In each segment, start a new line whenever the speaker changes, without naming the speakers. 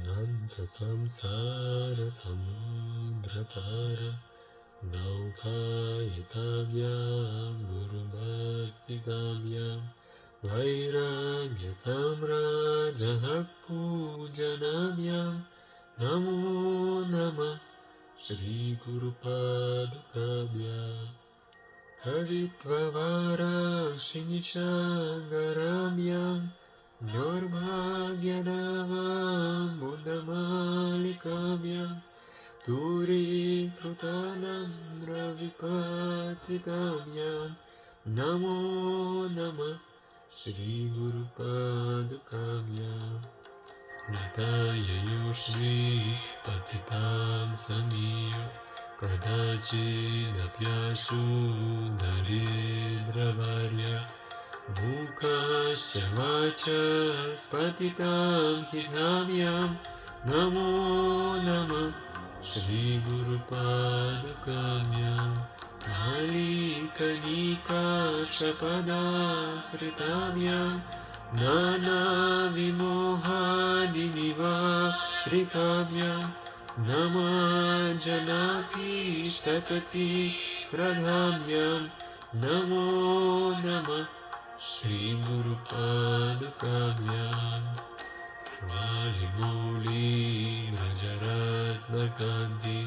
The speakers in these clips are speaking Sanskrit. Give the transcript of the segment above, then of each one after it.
अनंत संसार समुद्रतारा नौकायिताभ्यां गुरुभक्तिकाभ्यां वैराग्यसाम्राजः पूजनाभ्यां नमो नमः श्रीगुरुपादुकाभ्याम् कवित्ववाराशिनिशागराभ्यां दुर्भाग्यदावां बुधमालिकाभ्यां दूरीकृतानां रविपातिकाभ्यां नमो नमः श्रीगुरुपादुकाभ्याम् निताययो श्रीपतितां समीयो कदाचिदप्याशु नरेन्द्रवर्य मूकाश्च वाचस्पतितां हिताभ्यां नमो नमः श्रीगुरुपादुकाभ्याम् नालीकनिकाशपदाकृताभ्यां नानाविमोहादिनिवारिकाभ्यां नमाजनाभीष्टप्रदाभ्यां नमो नमः श्रीगुरुपादुकाभ्याम् वालिमौलिव्रजरत्नकान्ति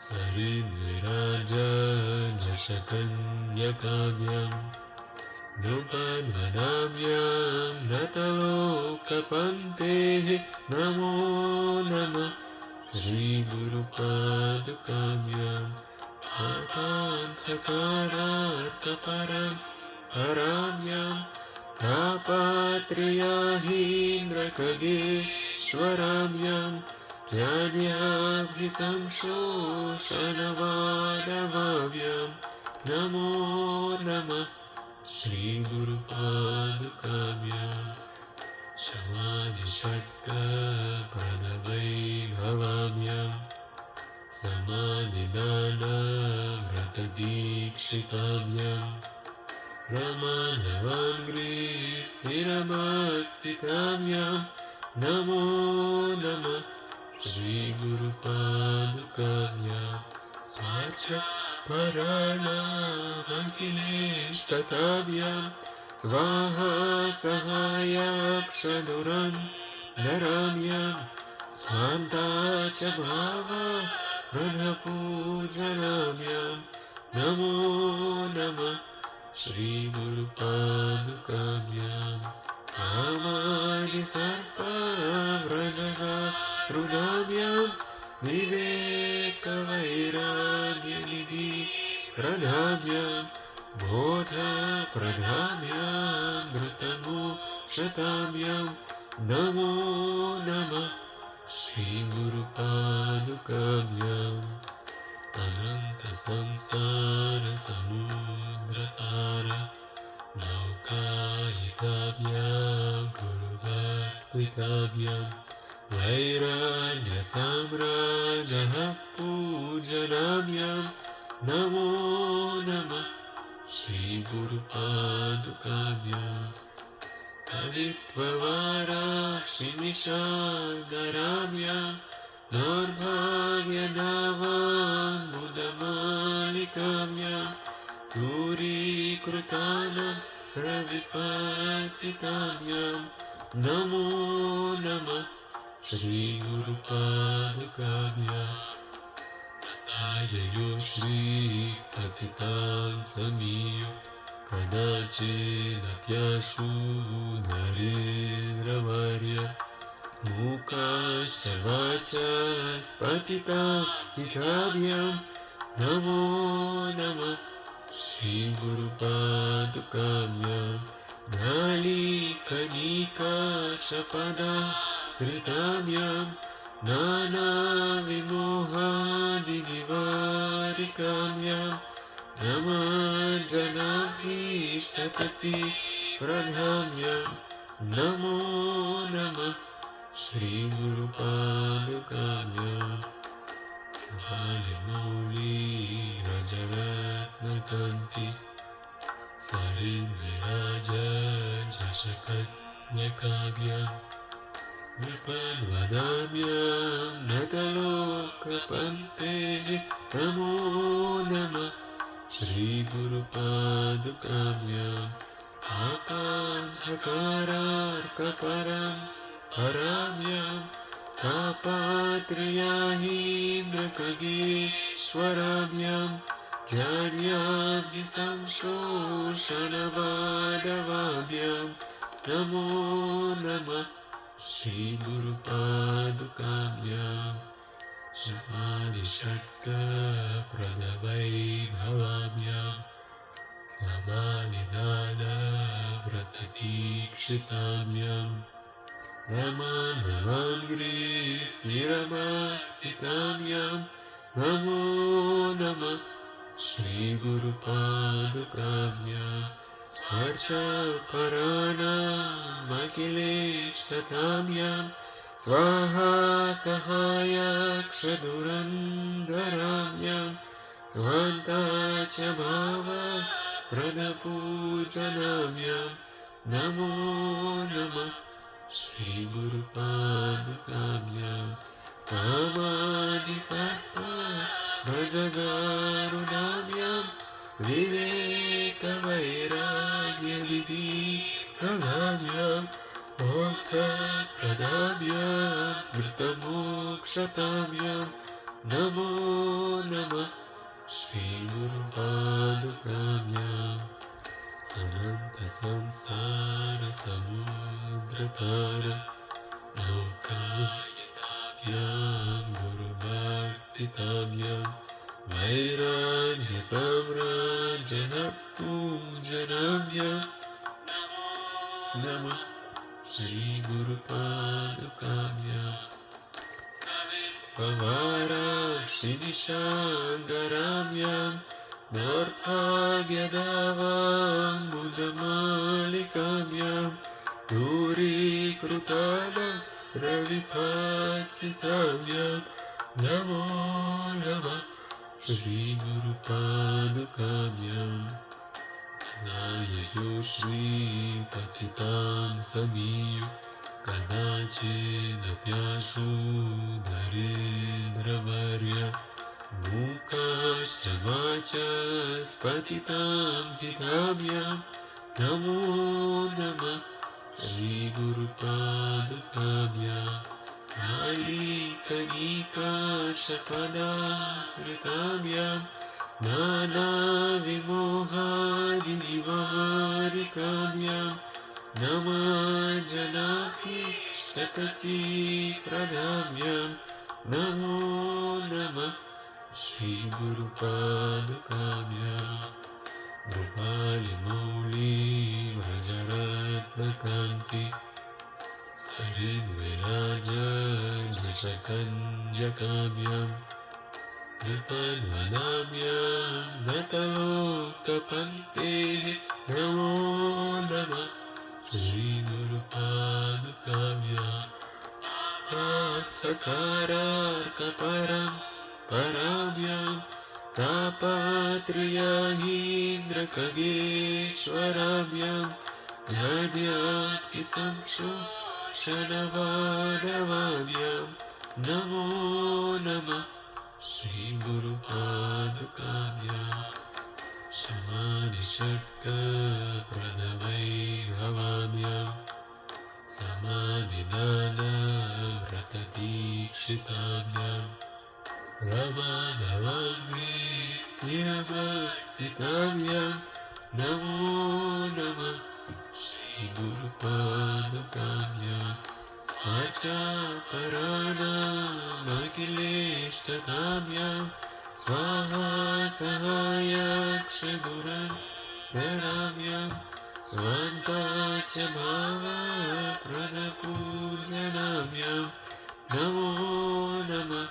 सरिद्विराजनशकन्यकाभ्यां नृपन्वदाभ्यां नतलोकपङ्क्तेः नमो नमः श्रीगुरुपादुकाभ्याम् आकान्तकारार्कपरं हराभ्यां तापात्र्याहीन्द्रखगेश्वराभ्यां जाड्याभिसंशोषणवादवाभ्यां नमो नमः श्रीगुरुपादुकाभ्याम् शमादिषट्कप्रणवैभवाभ्यां समाधिदानव्रतदीक्षिताभ्यां रमानवाङ्घ्रिस्थिरभक्तिकाभ्यां नमो नमः श्रीगुरुपादुकाभ्याम् स्वाच्छपराणामखिलेष्टताभ्यां स्वाहा सहायाक्षदुरन्धराभ्यां स्वान्ता च भावा वृधपूजनाभ्यां नमो नमः श्रीगुरुपादुकाभ्याम् कामादिसर्पव्रजगारुदाभ्यां विवेकवैराग्यनिधि प्रदाभ्यां बोधप्रदाभ्यां धृतमोक्षताभ्यां नमो नमः श्रीगुरुपादुकाभ्याम् अनन्तसंसारसमुद्रतारा नौकायिकाभ्यां गुरुभक्तिकाभ्यां वैराग्यसाम्राजः पूजनाभ्यां नमो नमः श्रीगुरुपादुकाभ्याम् कवित्ववाराशिनिशागराभ्यां दौर्भाग्यदावां बुधमालिकाभ्यां दूरीकृतानां रविपातिताभ्यां नमो नमः श्रीगुरुपादुकाभ्याम् तथाययो श्रीपतितां समीयो कदाचिदप्याशु नरेन्द्रवर्य मूकाश्च वाचस्पतिता हिताभ्यां नमो नमः श्रीगुरुपादुकाभ्याम् नालीकनिकाशपदाकृताभ्यां नानाविमोहादिनिवारिकाभ्यां नमाजनाभीष्टप्रदाभ्यां नमो नमः श्रीगुरुपादुकाभ्याम् वालिमौलिव्रजरत्नकान्ति सरिद्विराजनशकन्यकाभ्यां विपन्वदाम्यां नतलोकपन्तेः नमो नमः श्रीगुरुपादुकाभ्याम् आपान्धकारार्कपरं पराभ्यां तापात्रयाहीन्द्रखगेश्वराभ्यां ज्ञान्याब्धिसंशोषणवादवाभ्यां नमो नमः श्रीगुरुपादुकाभ्याम् समानिषट्कप्रदवैभवाभ्याम् समानिदानव्रतदीक्षिताभ्याम् रमानवाङ्घ्रि स्थिरमार्थिताभ्याम् नमो नमः श्रीगुरुपादुकाभ्याम् स्पर्शपराणामखिलेष्टताभ्याम् स्वाहा सहायाक्षदुरन्धराभ्याम् स्वान्ता च भावप्रदपूजनाभ्याम् नमो नमः श्रीगुरुपादुकाभ्याम् कामादिसर्पा भजगारुणाभ्याम् विवेकवैराग्यविधि प्रदाभ्याम् मोक्षप्रदाभ्याम् मृतमोक्षताभ्याम् नमो नमः श्रीगुरुपादुकाभ्याम् अनन्तसंसारसमुद्रतार लोकायताभ्याम् गुरुभक्तिताभ्याम् वैराग्यसाम्राज्यपूजनाभ्याम् नमः श्रीगुरुपादुकाभ्याम् पवाराक्षिनिशाङ्गराभ्याम् नोर्भाग्यदावाम्बुदमालिकाभ्याम् दूरीकृतादरविपातिताभ्याम् नमो नमः श्रीगुरुपादुकाभ्याम् नाययो श्रीपतितां समीय कदाचिदप्याशु धरेन्द्रवर्य मूकाश्च वाचस्पतितां हिताभ्याम् नमो नमः श्रीगुरुपादुकाभ्याम् कालिकनीकाशपदाकृताभ्याम् नानाविमोहादिनिवारिकाभ्याम् नमाजनाभीष्टप्रदाभ्याम् नमो नमः श्रीगुरुपादुकाभ्याम् कृपालिमौलिव्रजरत्नकान्ति सरिन्विराजकन्यकाभ्याम् विपन्वदाभ्याम् नतलोकपन्तेः नमो नमः श्रीगुरुपादुकाभ्याम् आप्तकारार्कपरं पराभ्याम् तापात्रयाहीन्द्रखगेश्वराभ्याम् ज्ञान्याब्धिसंशोषणवादवाभ्याम् नमो नमः श्रीगुरुपादुकाभ्याम् समानिषट्कप्रदवैभवाभ्याम् समानिदानव्रतदीक्षिताभ्याम् रमानवाङ्घ्रि स्थिरभक्तिताभ्याम् नमो नमः श्रीगुरुपादुकाभ्याम् स्वाचापराणामखिलेष्टताभ्याम् स्वाहा सहायाक्षदुरन्धराभ्याम् स्वान्ता च भावप्रदपूजनाभ्याम् नमो नमः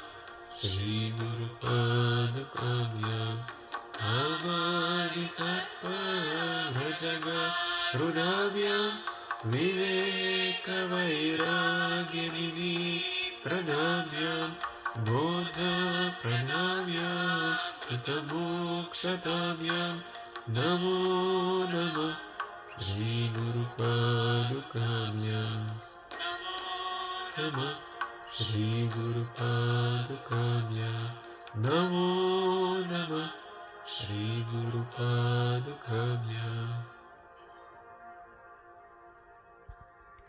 श्रीगुरुपादुकाभ्याम् कामादिसर्पा भजगारुणाभ्याम् विवेकवैराग्यनिधि प्रदाभ्याम् बोधप्रदाभ्याम् कृतमोक्षताभ्याम् नमो नमः श्रीगुरुपादुकाभ्याम् नमः श्रीगुरुपादुकाभ्यां नमो नमः श्रीगुरुपादुकाभ्यां